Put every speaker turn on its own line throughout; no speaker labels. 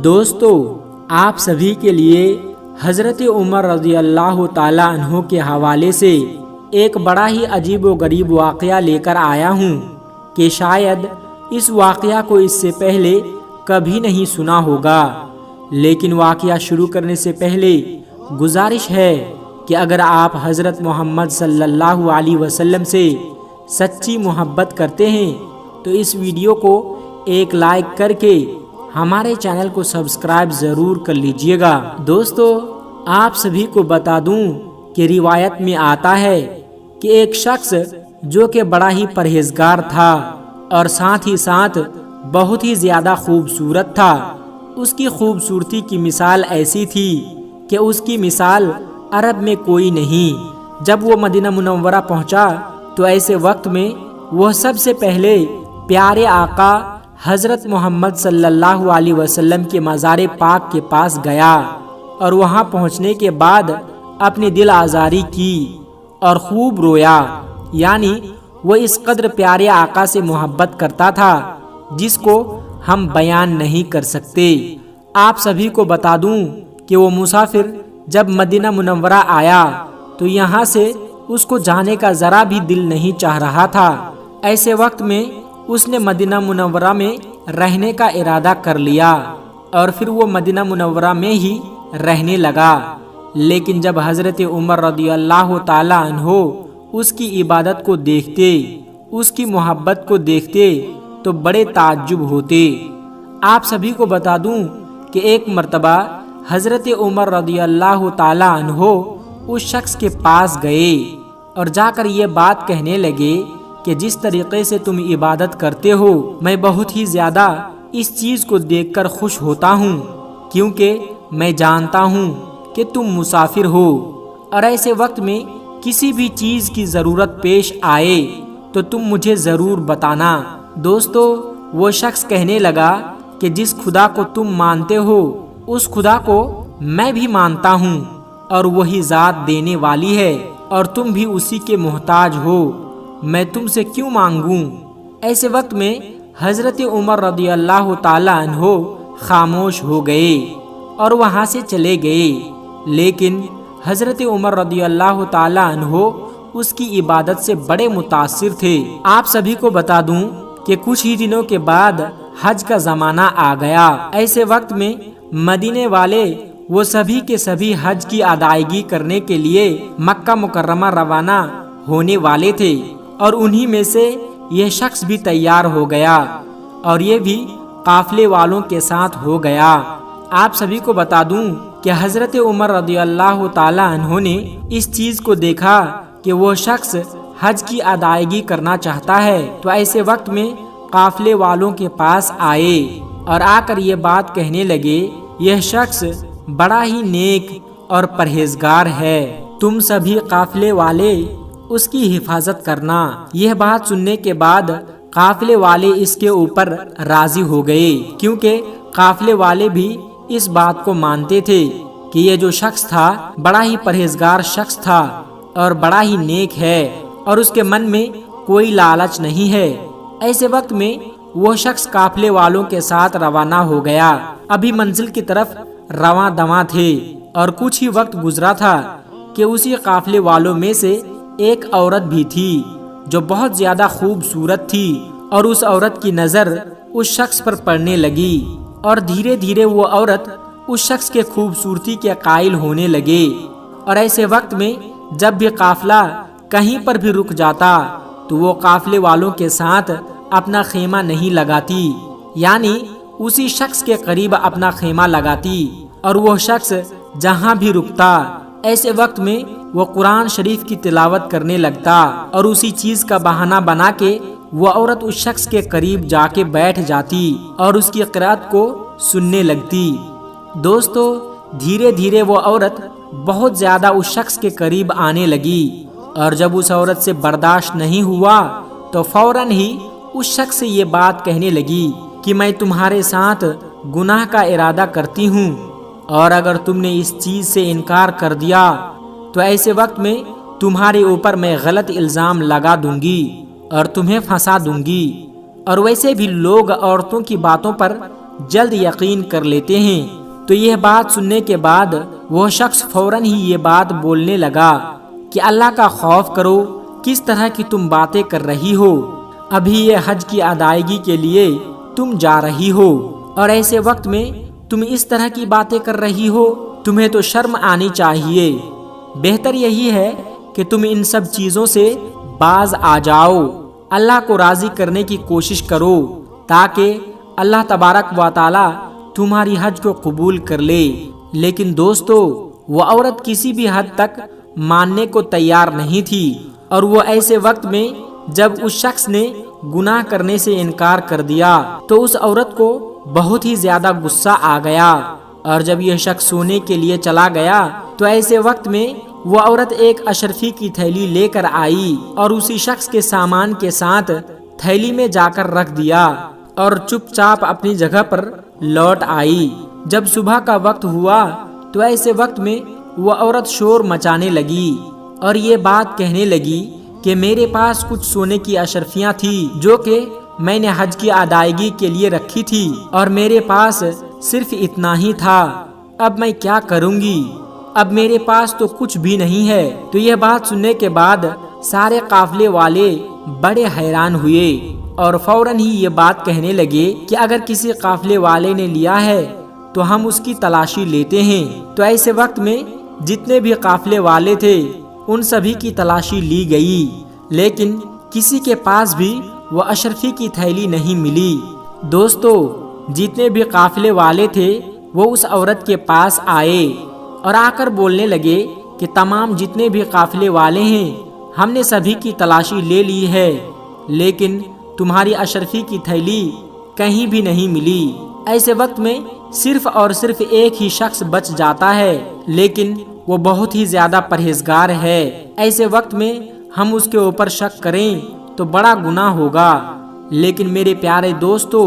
دوستو، آپ سبھی کے لیے حضرت عمر رضی اللہ تعالیٰ عنہ کے حوالے سے ایک بڑا ہی عجیب و غریب واقعہ لے کر آیا ہوں کہ شاید اس واقعہ کو اس سے پہلے کبھی نہیں سنا ہوگا۔ لیکن واقعہ شروع کرنے سے پہلے گزارش ہے کہ اگر آپ حضرت محمد صلی اللہ علیہ وسلم سے سچی محبت کرتے ہیں تو اس ویڈیو کو ایک لائک کر کے ہمارے چینل کو سبسکرائب ضرور کر لیجئے گا۔ دوستو، آپ سبھی کو بتا دوں کہ روایت میں آتا ہے کہ ایک شخص جو کہ بڑا ہی پرہیزگار تھا اور ساتھ ہی ساتھ بہت ہی زیادہ خوبصورت تھا، اس کی خوبصورتی کی مثال ایسی تھی کہ اس کی مثال عرب میں کوئی نہیں۔ جب وہ مدینہ منورہ پہنچا تو ایسے وقت میں وہ سب سے پہلے پیارے آقا حضرت محمد صلی اللہ علیہ وسلم کے مزار پاک کے پاس گیا اور وہاں پہنچنے کے بعد اپنی دل آزاری کی اور خوب رویا۔ یعنی وہ اس قدر پیارے آقا سے محبت کرتا تھا جس کو ہم بیان نہیں کر سکتے۔ آپ سبھی کو بتا دوں کہ وہ مسافر جب مدینہ منورہ آیا تو یہاں سے اس کو جانے کا ذرا بھی دل نہیں چاہ رہا تھا۔ ایسے وقت میں اس نے مدینہ منورہ میں رہنے کا ارادہ کر لیا اور پھر وہ مدینہ منورہ میں ہی رہنے لگا۔ لیکن جب حضرت عمر رضی اللہ تعالی عنہ اس کی عبادت کو دیکھتے، اس کی محبت کو دیکھتے تو بڑے تعجب ہوتے۔ آپ سبھی کو بتا دوں کہ ایک مرتبہ حضرت عمر رضی اللہ تعالی عنہ اس شخص کے پاس گئے اور جا کر یہ بات کہنے لگے کہ جس طریقے سے تم عبادت کرتے ہو میں بہت ہی زیادہ اس چیز کو دیکھ کر خوش ہوتا ہوں، کیونکہ میں جانتا ہوں کہ تم مسافر ہو اور ایسے وقت میں کسی بھی چیز کی ضرورت پیش آئے تو تم مجھے ضرور بتانا۔ دوستو، وہ شخص کہنے لگا کہ جس خدا کو تم مانتے ہو اس خدا کو میں بھی مانتا ہوں اور وہی ذات دینے والی ہے اور تم بھی اسی کے محتاج ہو، میں تم سے کیوں مانگوں؟ ایسے وقت میں حضرت عمر رضی اللہ تعالی عنہ خاموش ہو گئے اور وہاں سے چلے گئے۔ لیکن حضرت عمر رضی اللہ تعالی عنہ اس کی عبادت سے بڑے متاثر تھے۔ آپ سبھی کو بتا دوں کہ کچھ ہی دنوں کے بعد حج کا زمانہ آ گیا۔ ایسے وقت میں مدینے والے وہ سبھی کے سبھی حج کی ادائیگی کرنے کے لیے مکہ مکرمہ روانہ ہونے والے تھے اور انہی میں سے یہ شخص بھی تیار ہو گیا اور یہ بھی قافلے والوں کے ساتھ ہو گیا۔ آپ سبھی کو بتا دوں کہ حضرت عمر رضی اللہ تعالی عنہ نے اس چیز کو دیکھا کہ وہ شخص حج کی ادائیگی کرنا چاہتا ہے، تو ایسے وقت میں قافلے والوں کے پاس آئے اور آ کر یہ بات کہنے لگے، یہ شخص بڑا ہی نیک اور پرہیزگار ہے، تم سبھی قافلے والے اس کی حفاظت کرنا۔ یہ بات سننے کے بعد قافلے والے اس کے اوپر راضی ہو گئے، کیونکہ قافلے والے بھی اس بات کو مانتے تھے کہ یہ جو شخص تھا بڑا ہی پرہیزگار شخص تھا اور بڑا ہی نیک ہے اور اس کے من میں کوئی لالچ نہیں ہے۔ ایسے وقت میں وہ شخص قافلے والوں کے ساتھ روانہ ہو گیا۔ ابھی منزل کی طرف رواں دواں تھے اور کچھ ہی وقت گزرا تھا کہ اسی قافلے والوں میں سے ایک عورت بھی تھی جو بہت زیادہ خوبصورت تھی اور اس عورت کی نظر اس شخص پر پڑنے لگی اور دھیرے دھیرے وہ عورت اس شخص کے خوبصورتی کے قائل ہونے لگے۔ اور ایسے وقت میں جب بھی قافلہ کہیں پر بھی رک جاتا تو وہ قافلے والوں کے ساتھ اپنا خیمہ نہیں لگاتی، یعنی اسی شخص کے قریب اپنا خیمہ لگاتی اور وہ شخص جہاں بھی رکتا ایسے وقت میں وہ قرآن شریف کی تلاوت کرنے لگتا اور اسی چیز کا بہانہ بنا کے وہ عورت اس شخص کے قریب جا کے بیٹھ جاتی اور اس کی قرأت کو سننے لگتی۔ دوستو، دھیرے دھیرے وہ عورت بہت زیادہ اس شخص کے قریب آنے لگی اور جب اس عورت سے برداشت نہیں ہوا تو فوراً ہی اس شخص سے یہ بات کہنے لگی کہ میں تمہارے ساتھ گناہ کا ارادہ کرتی ہوں اور اگر تم نے اس چیز سے انکار کر دیا تو ایسے وقت میں تمہارے اوپر میں غلط الزام لگا دوں گی اور تمہیں پھنسا دوں گی اور ویسے بھی لوگ عورتوں کی باتوں پر جلد یقین کر لیتے ہیں۔ تو یہ بات سننے کے بعد وہ شخص فوراً ہی یہ بات بولنے لگا کہ اللہ کا خوف کرو، کس طرح کی تم باتیں کر رہی ہو؟ ابھی یہ حج کی ادائیگی کے لیے تم جا رہی ہو اور ایسے وقت میں تم اس طرح کی باتیں کر رہی ہو؟ تمہیں تو شرم آنی چاہیے۔ بہتر یہی ہے کہ تم ان سب چیزوں سے باز آ جاؤ، اللہ کو راضی کرنے کی کوشش کرو تاکہ اللہ تبارک و تعالی تمہاری حج کو قبول کر لے۔ لیکن دوستو، وہ عورت کسی بھی حد تک ماننے کو تیار نہیں تھی، اور وہ ایسے وقت میں جب اس شخص نے گناہ کرنے سے انکار کر دیا تو اس عورت کو بہت ہی زیادہ غصہ آ گیا، اور جب یہ شخص سونے کے لیے چلا گیا تو ایسے وقت میں وہ عورت ایک اشرفی کی تھیلی لے کر آئی اور اسی شخص کے سامان کے ساتھ تھیلی میں جا کر رکھ دیا اور چپ چاپ اپنی جگہ پر لوٹ آئی۔ جب صبح کا وقت ہوا تو ایسے وقت میں وہ عورت شور مچانے لگی اور یہ بات کہنے لگی کہ میرے پاس کچھ سونے کی اشرفیاں تھیں جو کہ میں نے حج کی ادائیگی کے لیے رکھی تھی، اور میرے پاس صرف اتنا ہی تھا، اب میں کیا کروں گی؟ اب میرے پاس تو کچھ بھی نہیں ہے۔ تو یہ بات سننے کے بعد سارے قافلے والے بڑے حیران ہوئے اور فوراً ہی یہ بات کہنے لگے کہ اگر کسی قافلے والے نے لیا ہے تو ہم اس کی تلاشی لیتے ہیں۔ تو ایسے وقت میں جتنے بھی قافلے والے تھے ان سبھی کی تلاشی لی گئی، لیکن کسی کے پاس بھی وہ اشرفی کی تھیلی نہیں ملی۔ دوستو، جتنے بھی قافلے والے تھے وہ اس عورت کے پاس آئے اور آ کر بولنے لگے کہ تمام جتنے بھی قافلے والے ہیں ہم نے سبھی کی تلاشی لے لی ہے، لیکن تمہاری اشرفی کی تھیلی کہیں بھی نہیں ملی۔ ایسے وقت میں صرف اور صرف ایک ہی شخص بچ جاتا ہے، لیکن وہ بہت ہی زیادہ پرہیزگار ہے۔ ایسے وقت میں ہم اس کے اوپر شک کریں تو بڑا گناہ ہوگا۔ لیکن میرے پیارے دوستو،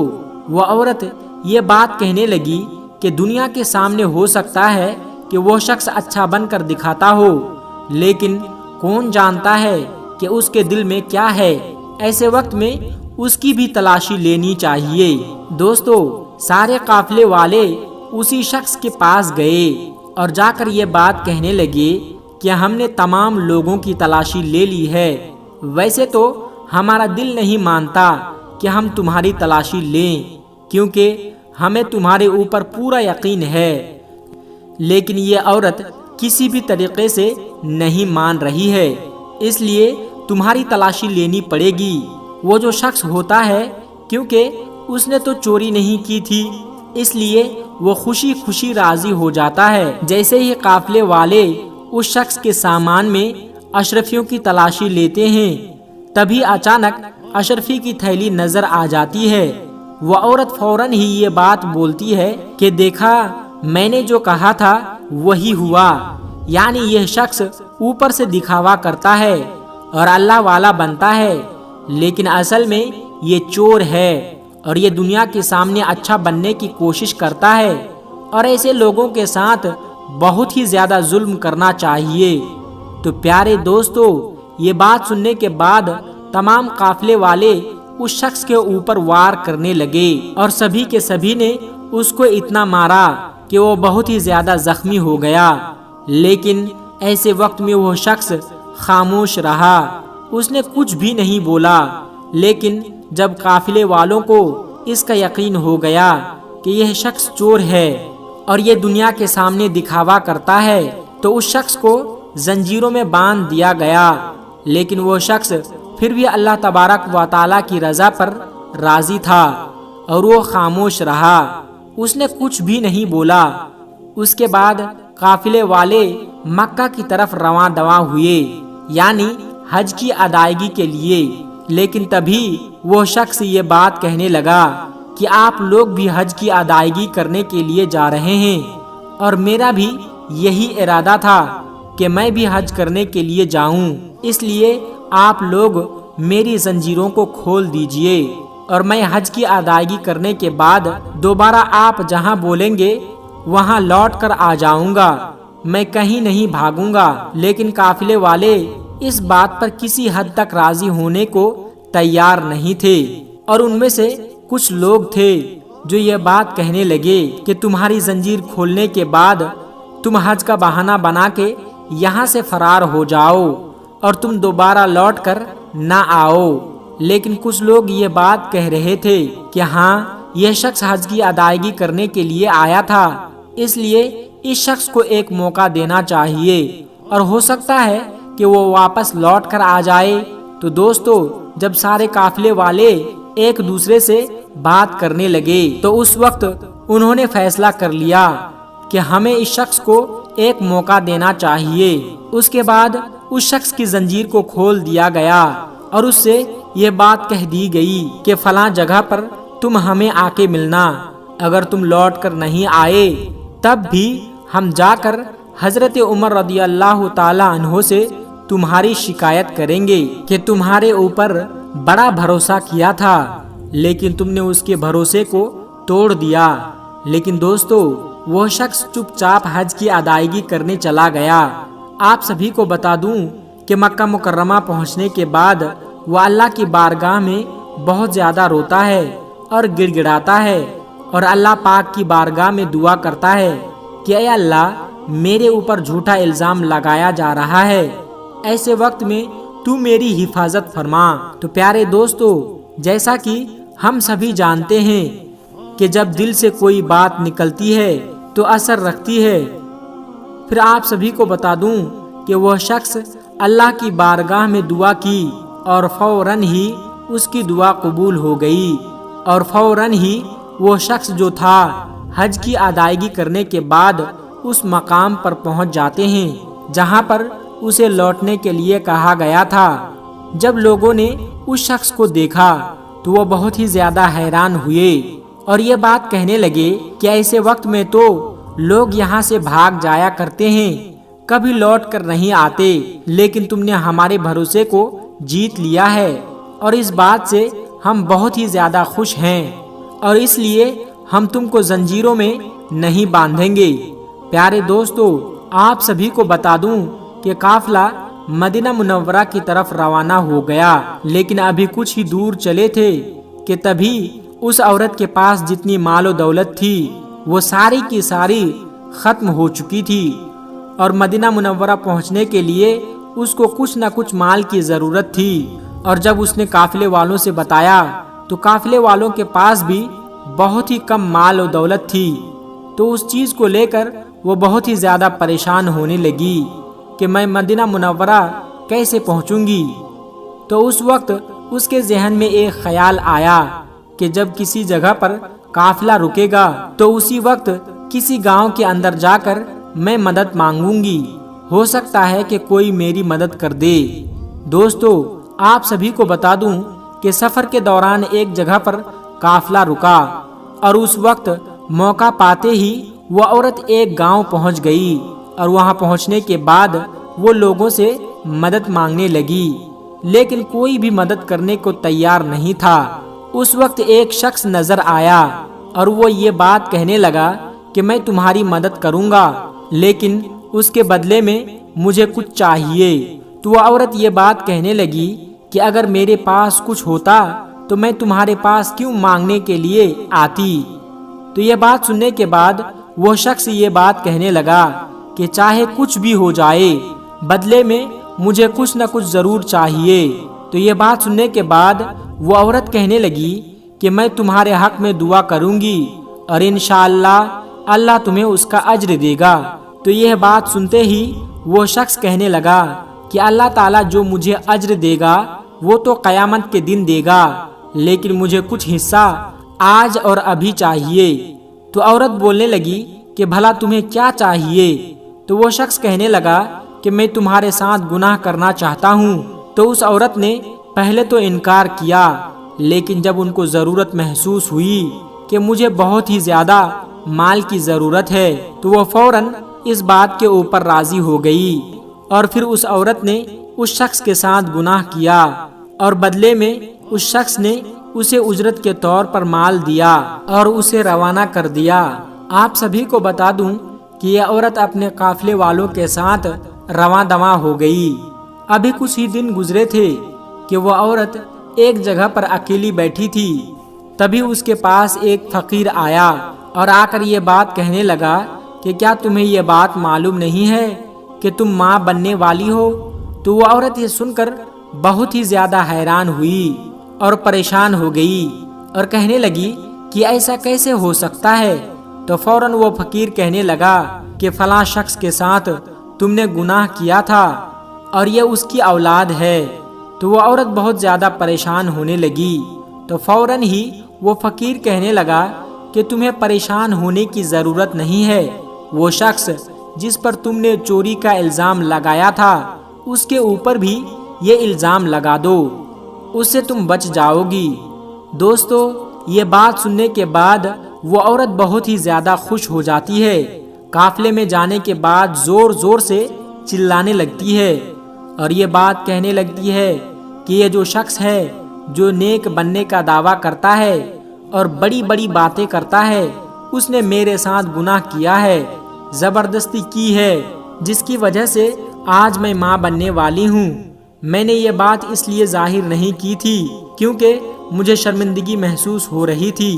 وہ عورت یہ بات کہنے لگی کہ دنیا کے سامنے ہو سکتا ہے کہ وہ شخص اچھا بن کر دکھاتا ہو، لیکن کون جانتا ہے کہ اس کے دل میں کیا ہے؟ ایسے وقت میں اس کی بھی تلاشی لینی چاہیے۔ دوستو، سارے قافلے والے اسی شخص کے پاس گئے اور جا کر یہ بات کہنے لگے کہ ہم نے تمام لوگوں کی تلاشی لے لی ہے، ویسے تو ہمارا دل نہیں مانتا کہ ہم تمہاری تلاشی لیں، کیونکہ ہمیں تمہارے اوپر پورا یقین ہے، لیکن یہ عورت کسی بھی طریقے سے نہیں مان رہی ہے، اس لیے تمہاری تلاشی لینی پڑے گی۔ وہ جو شخص ہوتا ہے، کیونکہ اس نے تو چوری نہیں کی تھی، اس لیے وہ خوشی خوشی راضی ہو جاتا ہے۔ جیسے ہی قافلے والے اس شخص کے سامان میں اشرفیوں کی تلاشی لیتے ہیں، تبھی اچانک اشرفی کی تھیلی نظر آ جاتی ہے۔ وہ عورت فوراً ہی یہ بات بولتی ہے کہ دیکھا، میں نے جو کہا تھا وہی ہوا، یعنی یہ شخص اوپر سے دکھاوا کرتا ہے اور اللہ والا بنتا ہے، لیکن اصل میں یہ چور ہے اور یہ دنیا کے سامنے اچھا بننے کی کوشش کرتا ہے، اور ایسے لوگوں کے ساتھ بہت ہی زیادہ ظلم کرنا چاہیے۔ تو پیارے دوستو، یہ بات سننے کے بعد تمام قافلے والے اس شخص کے اوپر وار کرنے لگے اور سبھی کے سبھی نے اس کو اتنا مارا کہ وہ بہت ہی زیادہ زخمی ہو گیا، لیکن ایسے وقت میں وہ شخص خاموش رہا، اس نے کچھ بھی نہیں بولا۔ لیکن جب قافلے والوں کو اس کا یقین ہو گیا کہ یہ شخص چور ہے اور یہ دنیا کے سامنے دکھاوا کرتا ہے، تو اس شخص کو زنجیروں میں باندھ دیا گیا، لیکن وہ شخص پھر بھی اللہ تبارک و تعالیٰ کی رضا پر راضی تھا اور وہ خاموش رہا، اس نے کچھ بھی نہیں بولا۔ اس کے بعد قافلے والے مکہ کی طرف رواں دواں ہوئے، یعنی حج کی ادائیگی کے لیے۔ لیکن تبھی وہ شخص یہ بات کہنے لگا کہ آپ لوگ بھی حج کی ادائیگی کرنے کے لیے جا رہے ہیں، اور میرا بھی یہی ارادہ تھا کہ میں بھی حج کرنے کے لیے جاؤں، اس لیے آپ لوگ میری زنجیروں کو کھول دیجئے اور میں حج کی ادائیگی کرنے کے بعد دوبارہ آپ جہاں بولیں گے وہاں لوٹ کر آ جاؤں گا، میں کہیں نہیں بھاگوں گا۔ لیکن قافلے والے اس بات پر کسی حد تک راضی ہونے کو تیار نہیں تھے، اور ان میں سے کچھ لوگ تھے جو یہ بات کہنے لگے کہ تمہاری زنجیر کھولنے کے بعد تم حج کا بہانہ بنا کے یہاں سے فرار ہو جاؤ اور تم دوبارہ لوٹ کر نہ آؤ۔ لیکن کچھ لوگ یہ بات کہہ رہے تھے کہ ہاں، یہ شخص حج کی ادائیگی کرنے کے لیے آیا تھا، اس لیے اس شخص کو ایک موقع دینا چاہیے اور ہو سکتا ہے کہ وہ واپس لوٹ کر آ جائے۔ تو دوستو، جب سارے قافلے والے ایک دوسرے سے بات کرنے لگے تو اس وقت انہوں نے فیصلہ کر لیا کہ ہمیں اس شخص کو ایک موقع دینا چاہیے۔ اس کے بعد اس شخص کی زنجیر کو کھول دیا گیا اور اس سے یہ بات کہہ دی گئی کہ فلاں جگہ پر تم ہمیں آ کے ملنا، اگر تم لوٹ کر نہیں آئے تب بھی ہم جا کر حضرت عمر رضی اللہ تعالی عنہ سے تمہاری شکایت کریں گے کہ تمہارے اوپر بڑا بھروسہ کیا تھا لیکن تم نے اس کے بھروسے کو توڑ دیا۔ لیکن دوستو، وہ شخص چپ چاپ حج کی ادائیگی کرنے چلا گیا۔ آپ سبھی کو بتا دوں کہ مکہ مکرمہ پہنچنے کے بعد وہ اللہ کی بارگاہ میں بہت زیادہ روتا ہے اور گڑ گڑاتا ہے اور اللہ پاک کی بارگاہ میں دعا کرتا ہے کہ اے اللہ، میرے اوپر جھوٹا الزام لگایا جا رہا ہے، ایسے وقت میں تو میری حفاظت فرما۔ تو پیارے دوستو، جیسا کہ ہم سبھی جانتے ہیں کہ جب دل سے کوئی بات نکلتی ہے تو اثر رکھتی ہے۔ پھر آپ سبھی کو بتا دوں کہ وہ شخص اللہ کی بارگاہ میں دعا کی اور فوراً ہی اس کی دعا قبول ہو گئی اور فوراً ہی وہ شخص جو تھا حج کی ادائیگی کرنے کے بعد اس مقام پر پہنچ جاتے ہیں جہاں پر اسے لوٹنے کے لیے کہا گیا تھا۔ جب لوگوں نے اس شخص کو دیکھا تو وہ بہت ہی زیادہ حیران ہوئے اور یہ بات کہنے لگے کہ ایسے وقت میں تو لوگ یہاں سے بھاگ جایا کرتے ہیں، کبھی لوٹ کر نہیں آتے، لیکن تم نے ہمارے بھروسے کو جیت لیا ہے اور اس بات سے ہم بہت ہی زیادہ خوش ہیں اور اس لیے ہم تم کو زنجیروں میں نہیں باندھیں گے۔ پیارے دوستو، آپ سبھی کو بتا دوں کہ قافلہ مدینہ منورہ کی طرف روانہ ہو گیا، لیکن ابھی کچھ ہی دور چلے تھے کہ تبھی اس عورت کے پاس جتنی مال و دولت تھی وہ ساری کی ساری ختم ہو چکی تھی اور مدینہ منورہ پہنچنے کے لیے اس کو کچھ نہ کچھ مال کی ضرورت تھی۔ اور جب اس نے قافلے والوں سے بتایا تو قافلے والوں کے پاس بھی بہت ہی کم مال و دولت تھی، تو اس چیز کو لے کر وہ بہت ہی زیادہ پریشان ہونے لگی کہ میں مدینہ منورہ کیسے پہنچوں گی۔ تو اس وقت اس کے ذہن میں ایک خیال آیا کہ جب کسی جگہ پر قافلہ رکے گا تو اسی وقت کسی گاؤں کے اندر جا کر میں مدد مانگوں گی، ہو سکتا ہے کہ کوئی میری مدد کر دے۔ دوستو، آپ سبھی کو بتا دوں کہ سفر کے دوران ایک جگہ پر قافلہ رکا اور اس وقت موقع پاتے ہی وہ عورت ایک گاؤں پہنچ گئی اور وہاں پہنچنے کے بعد وہ لوگوں سے مدد مانگنے لگی، لیکن کوئی بھی مدد کرنے کو تیار نہیں تھا۔ اس وقت ایک شخص نظر آیا اور وہ یہ بات کہنے لگا کہ میں تمہاری مدد کروں گا، لیکن اس کے بدلے میں مجھے کچھ چاہیے۔ تو وہ عورت یہ بات کہنے لگی کہ اگر میرے پاس کچھ ہوتا تو میں تمہارے پاس کیوں مانگنے کے لیے آتی۔ تو یہ بات سننے کے بعد وہ شخص یہ بات کہنے لگا کہ چاہے کچھ بھی ہو جائے، بدلے میں مجھے کچھ نہ کچھ ضرور چاہیے۔ تو یہ بات سننے کے بعد وہ عورت کہنے لگی کہ میں تمہارے حق میں دعا کروں گی اور انشاءاللہ اللہ تمہیں اس کا اجر دے گا۔ تو یہ بات سنتے ہی وہ شخص کہنے لگا کہ اللہ تعالیٰ جو مجھے اجر دے گا وہ تو قیامت کے دن دے گا، لیکن مجھے کچھ حصہ آج اور ابھی چاہیے۔ تو عورت بولنے لگی کہ بھلا تمہیں کیا چاہیے؟ تو وہ شخص کہنے لگا کہ میں تمہارے ساتھ گناہ کرنا چاہتا ہوں۔ تو اس عورت نے پہلے تو انکار کیا، لیکن جب ان کو ضرورت محسوس ہوئی کہ مجھے بہت ہی زیادہ مال کی ضرورت ہے تو وہ فوراً اس بات کے اوپر راضی ہو گئی اور پھر اس عورت نے اس شخص کے ساتھ گناہ کیا اور بدلے میں اس شخص نے اسے اجرت کے طور پر مال دیا اور اسے روانہ کر دیا۔ آپ سبھی کو بتا دوں کہ یہ عورت اپنے قافلے والوں کے ساتھ رواں دواں ہو گئی۔ ابھی کچھ ہی دن گزرے تھے کہ وہ عورت ایک جگہ پر اکیلی بیٹھی تھی تبھی اس کے پاس ایک فقیر آیا اور آ کر یہ بات کہنے لگا کہ کیا تمہیں یہ بات معلوم نہیں ہے کہ تم ماں بننے والی ہو؟ تو وہ عورت یہ سن کر بہت ہی زیادہ حیران ہوئی اور پریشان ہو گئی اور کہنے لگی کہ ایسا کیسے ہو سکتا ہے؟ تو فوراً وہ فقیر کہنے لگا کہ فلاں شخص کے ساتھ تم نے گناہ کیا تھا اور یہ اس کی اولاد ہے۔ تو وہ عورت بہت زیادہ پریشان ہونے لگی۔ تو فوراً ہی وہ فقیر کہنے لگا کہ تمہیں پریشان ہونے کی ضرورت نہیں ہے، وہ شخص جس پر تم نے چوری کا الزام لگایا تھا اس کے اوپر بھی یہ الزام لگا دو، اس سے تم بچ جاؤ گی۔ دوستو، یہ بات سننے کے بعد وہ عورت بہت ہی زیادہ خوش ہو جاتی ہے۔ قافلے میں جانے کے بعد زور زور سے چلانے لگتی ہے اور یہ بات کہنے لگتی ہے کہ یہ جو شخص ہے جو نیک بننے کا دعویٰ کرتا ہے اور بڑی بڑی باتیں کرتا ہے، اس نے میرے ساتھ گناہ کیا ہے، زبردستی کی ہے، جس کی وجہ سے آج میں ماں بننے والی ہوں۔ میں نے یہ بات اس لیے ظاہر نہیں کی تھی کیونکہ مجھے شرمندگی محسوس ہو رہی تھی،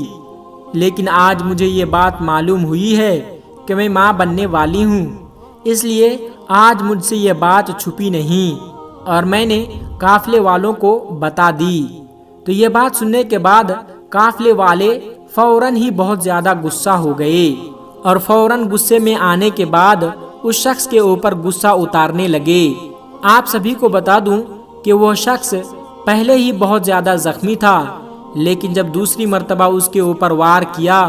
لیکن آج مجھے یہ بات معلوم ہوئی ہے کہ میں ماں بننے والی ہوں، اس لیے آج مجھ سے یہ بات چھپی نہیں اور میں نے قافلے والوں کو بتا دی۔ تو یہ بات سننے کے بعد قافلے والے فوراً ہی بہت زیادہ غصہ ہو گئے اور فوراً غصے میں آنے کے بعد اس شخص کے اوپر غصہ اتارنے لگے۔ آپ سبھی کو بتا دوں کہ وہ شخص پہلے ہی بہت زیادہ زخمی تھا، لیکن جب دوسری مرتبہ اس کے اوپر وار کیا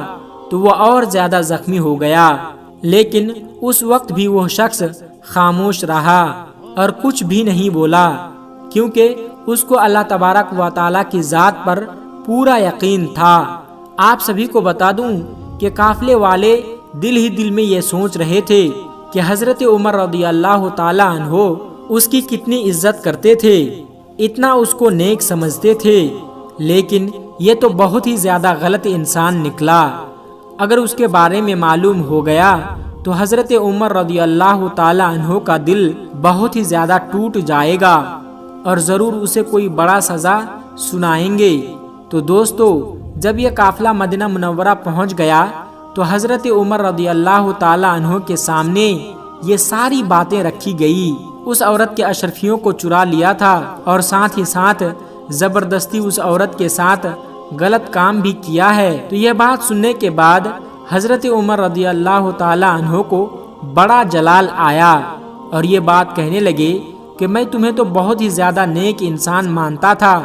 تو وہ اور زیادہ زخمی ہو گیا، لیکن اس وقت بھی وہ شخص خاموش رہا اور کچھ بھی نہیں بولا کیونکہ اس کو اللہ تبارک و تعالیٰ کی ذات پر پورا یقین تھا۔ آپ سبھی کو بتا دوں کہ قافلے والے دل ہی دل میں یہ سوچ رہے تھے کہ حضرت عمر رضی اللہ تعالیٰ عنہ اس کی کتنی عزت کرتے تھے، اتنا اس کو نیک سمجھتے تھے، لیکن یہ تو بہت ہی زیادہ غلط انسان نکلا۔ اگر اس کے بارے میں معلوم ہو گیا تو حضرت عمر رضی اللہ تعالیٰ عنہ کا دل بہت ہی زیادہ ٹوٹ جائے گا اور ضرور اسے کوئی بڑا سزا سنائیں گے۔ تو دوستو، جب یہ قافلہ مدینہ منورہ پہنچ گیا تو حضرت عمر رضی اللہ تعالیٰ عنہ کے سامنے یہ ساری باتیں رکھی گئی۔ اس عورت کے اشرفیوں کو چرا لیا تھا اور ساتھ ہی ساتھ زبردستی اس عورت کے ساتھ غلط کام بھی کیا ہے۔ تو یہ بات سننے کے بعد حضرت عمر رضی اللہ تعالیٰ عنہ کو بڑا جلال آیا اور یہ بات کہنے لگے کہ میں تمہیں تو بہت ہی زیادہ نیک انسان مانتا تھا،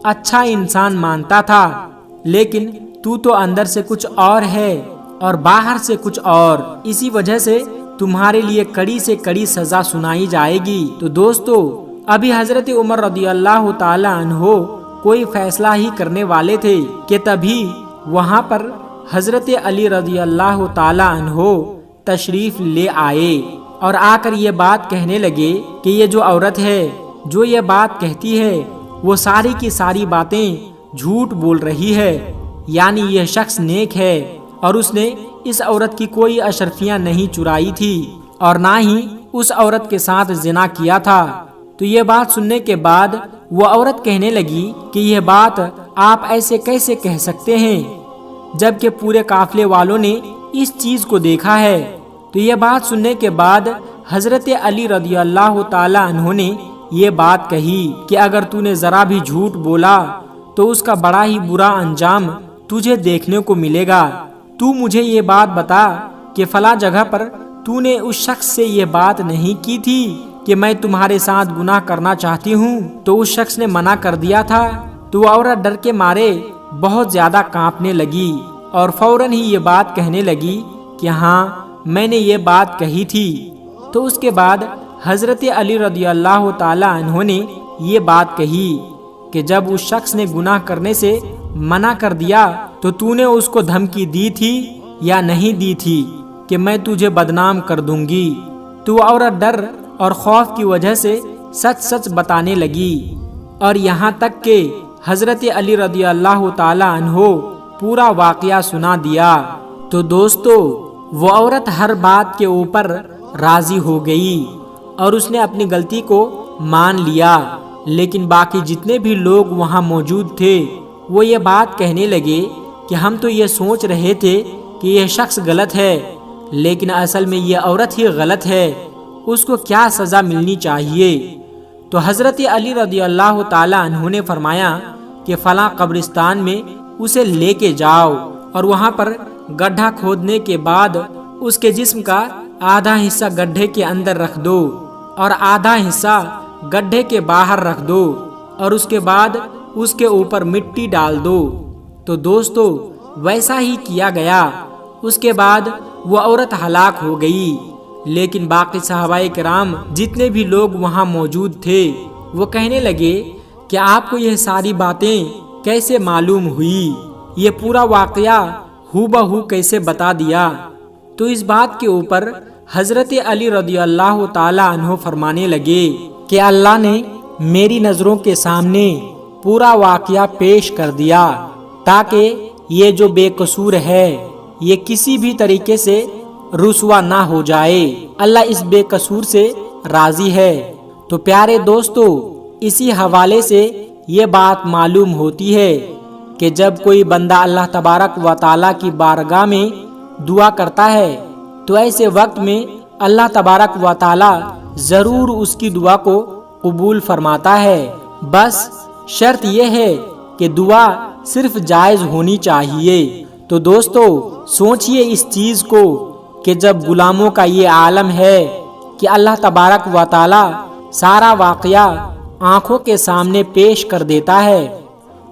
اچھا انسان مانتا تھا، لیکن تو اندر سے کچھ اور ہے اور باہر سے کچھ اور، اسی وجہ سے تمہارے لیے کڑی سے کڑی سزا سنائی جائے گی۔ تو دوستو، ابھی حضرت عمر رضی اللہ تعالی عنہ کوئی فیصلہ ہی کرنے والے تھے کہ تبھی وہاں پر حضرت علی رضی اللہ تعالی عنہ تشریف لے آئے اور آ کر یہ بات کہنے لگے کہ یہ جو عورت ہے جو یہ بات کہتی ہے وہ ساری کی ساری باتیں جھوٹ بول رہی ہے، یعنی یہ شخص نیک ہے اور اس نے اس عورت کی کوئی اشرفیاں نہیں چرائی تھی اور نہ ہی اس عورت کے ساتھ زنا کیا تھا۔ تو یہ بات سننے کے بعد وہ عورت کہنے لگی کہ یہ بات آپ ایسے کیسے کہہ سکتے ہیں جبکہ پورے قافلے والوں نے اس چیز کو دیکھا ہے۔ تو یہ بات سننے کے بعد حضرت علی رضی اللہ تعالی عنہ نے یہ بات کہی کہ اگر تو نے ذرا بھی جھوٹ بولا تو اس کا بڑا ہی برا انجام تجھے دیکھنے کو ملے گا۔ تو مجھے یہ بات بتا کہ فلاں جگہ پر تو نے اس شخص سے یہ بات نہیں کی تھی کہ میں تمہارے ساتھ گناہ کرنا چاہتی ہوں، تو اس شخص نے منع کر دیا تھا۔ تو وہ عورت ڈر کے مارے بہت زیادہ کانپنے لگی اور فوراً ہی یہ بات کہنے لگی کہ ہاں میں نے یہ بات کہی تھی۔ تو اس کے بعد حضرت علی رضی اللہ تعالی عنہ نے یہ بات کہی کہ جب اس شخص نے گناہ کرنے سے منع کر دیا تو نے اس کو دھمکی دی تھی یا نہیں دی تھی کہ میں تجھے بدنام کر دوں گی؟ تو وہ عورت ڈر اور خوف کی وجہ سے سچ سچ بتانے لگی اور یہاں تک کہ حضرت علی رضی اللہ تعالی عنہ پورا واقعہ سنا دیا۔ تو دوستو، وہ عورت ہر بات کے اوپر راضی ہو گئی اور اس نے اپنی غلطی کو مان لیا، لیکن باقی جتنے بھی لوگ وہاں موجود تھے وہ یہ بات کہنے لگے کہ ہم تو یہ سوچ رہے تھے کہ یہ شخص غلط ہے، لیکن اصل میں یہ عورت ہی غلط ہے، اس کو کیا سزا ملنی چاہیے؟ تو حضرت علی رضی اللہ تعالی عنہ نے فرمایا کہ فلاں قبرستان میں اسے لے کے جاؤ اور وہاں پر گڈھا کھودنے کے بعد اس کے جسم کا آدھا حصہ گڈھے کے اندر رکھ دو اور آدھا حصہ گڈھے کے باہر رکھ دو اور اس کے بعد اس کے اوپر مٹی ڈال دو۔ تو دوستو ویسا ہی کیا گیا۔ اس کے بعد وہ عورت ہلاک ہو گئی، لیکن باقی صحابہ کرام جتنے بھی لوگ وہاں موجود تھے وہ کہنے لگے کہ آپ کو یہ ساری باتیں کیسے معلوم ہوئی؟ یہ پورا واقعہ ہو بہو کیسے بتا دیا؟ تو اس بات کے اوپر حضرت علی رضی اللہ تعالی عنہ فرمانے لگے کہ اللہ نے میری نظروں کے سامنے پورا واقعہ پیش کر دیا تاکہ یہ جو بے قصور ہے یہ کسی بھی طریقے سے رسوا نہ ہو جائے۔ اللہ اس بے قصور سے راضی ہے۔ تو پیارے دوستو، اسی حوالے سے یہ بات معلوم ہوتی ہے کہ جب کوئی بندہ اللہ تبارک و تعالیٰ کی بارگاہ میں دعا کرتا ہے تو ایسے وقت میں اللہ تبارک و تعالیٰ ضرور اس کی دعا کو قبول فرماتا ہے۔ بس شرط یہ ہے کہ دعا صرف جائز ہونی چاہیے۔ تو دوستو سوچئے اس چیز کو کہ جب غلاموں کا یہ عالم ہے کہ اللہ تبارک و تعالیٰ سارا واقعہ آنکھوں کے سامنے پیش کر دیتا ہے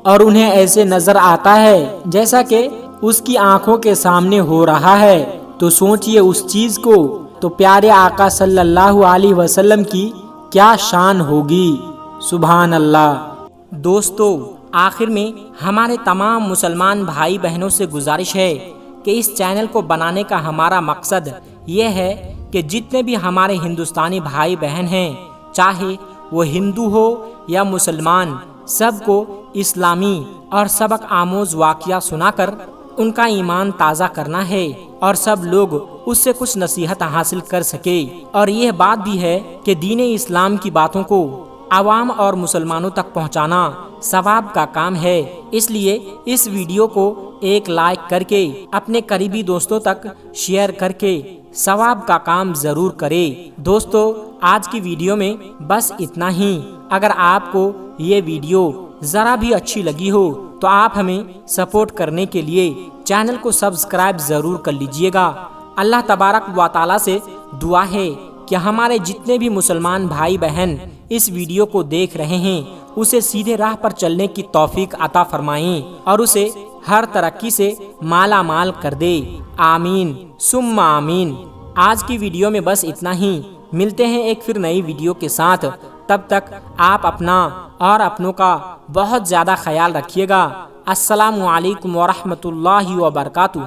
اور انہیں ایسے نظر آتا ہے جیسا کہ اس کی آنکھوں کے سامنے ہو رہا ہے، تو سوچئے اس چیز کو، تو پیارے آقا صلی اللہ علیہ وسلم کی کیا شان ہوگی۔ سبحان اللہ۔ دوستو آخر میں ہمارے تمام مسلمان بھائی بہنوں سے گزارش ہے کہ اس چینل کو بنانے کا ہمارا مقصد یہ ہے کہ جتنے بھی ہمارے ہندوستانی بھائی بہن ہیں، چاہے وہ ہندو ہو یا مسلمان، سب کو اسلامی اور سبق آموز واقعہ سنا کر ان کا ایمان تازہ کرنا ہے اور سب لوگ اس سے کچھ نصیحت حاصل کر سکے۔ اور یہ بات بھی ہے کہ دین اسلام کی باتوں کو عوام اور مسلمانوں تک پہنچانا ثواب کا کام ہے، اس لیے اس ویڈیو کو ایک لائک کر کے اپنے قریبی دوستوں تک شیئر کر کے ثواب کا کام ضرور کرے۔ دوستو آج کی ویڈیو میں بس اتنا ہی۔ اگر آپ کو یہ ویڈیو ذرا بھی اچھی لگی ہو تو آپ ہمیں سپورٹ کرنے کے لیے چینل کو سبسکرائب ضرور کر لیجئے گا۔ اللہ تبارک و تعالیٰ سے دعا ہے کہ ہمارے جتنے بھی مسلمان بھائی بہن اس ویڈیو کو دیکھ رہے ہیں اسے سیدھے راہ پر چلنے کی توفیق عطا فرمائیں اور اسے ہر ترقی سے مالا مال کر دے۔ آمین ثم آمین۔ آج کی ویڈیو میں بس اتنا ہی۔ ملتے ہیں ایک پھر نئی ویڈیو کے ساتھ، تب تک آپ اپنا اور اپنوں کا بہت زیادہ خیال رکھیے گا۔ السلام علیکم ورحمۃ اللہ وبرکاتہ۔